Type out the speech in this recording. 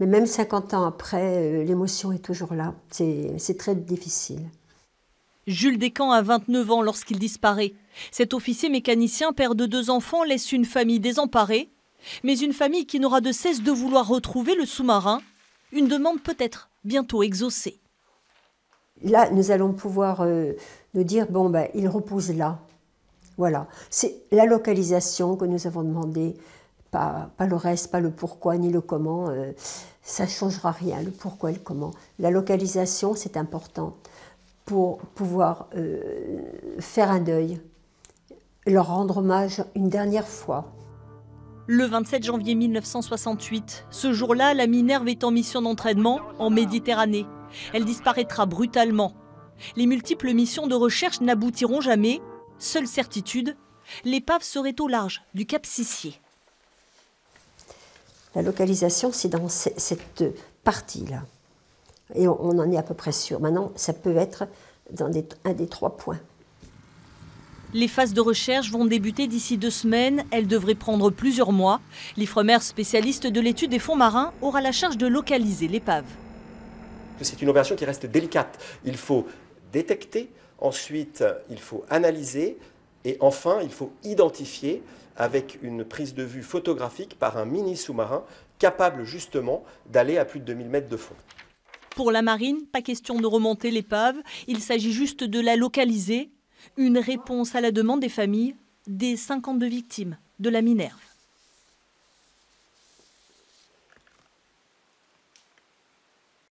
Mais même 50 ans après, l'émotion est toujours là. C'est très difficile. Jules Descamps a 29 ans lorsqu'il disparaît. Cet officier mécanicien, père de 2 enfants, laisse une famille désemparée, mais une famille qui n'aura de cesse de vouloir retrouver le sous-marin. Une demande peut-être bientôt exaucée. Là, nous allons pouvoir nous dire, bon, ben, il repose là. Voilà. C'est la localisation que nous avons demandé, pas le reste, pas le pourquoi ni le comment. Ça ne changera rien, le pourquoi et le comment. La localisation, c'est important pour pouvoir faire un deuil, leur rendre hommage une dernière fois. Le 27 janvier 1968, ce jour-là, la Minerve est en mission d'entraînement en Méditerranée. Elle disparaîtra brutalement. Les multiples missions de recherche n'aboutiront jamais. Seule certitude, l'épave serait au large du Cap Sissier. La localisation, c'est dans cette partie-là. Et on en est à peu près sûr. Maintenant, ça peut être dans un des 3 points. Les phases de recherche vont débuter d'ici 2 semaines. Elles devraient prendre plusieurs mois. L'Ifremer, spécialiste de l'étude des fonds marins, aura la charge de localiser l'épave. C'est une opération qui reste délicate. Il faut détecter, ensuite il faut analyser et enfin il faut identifier avec une prise de vue photographique par un mini sous-marin capable justement d'aller à plus de 2000 mètres de fond. Pour la marine, pas question de remonter l'épave. Il s'agit juste de la localiser. Une réponse à la demande des familles des 52 victimes de la Minerve.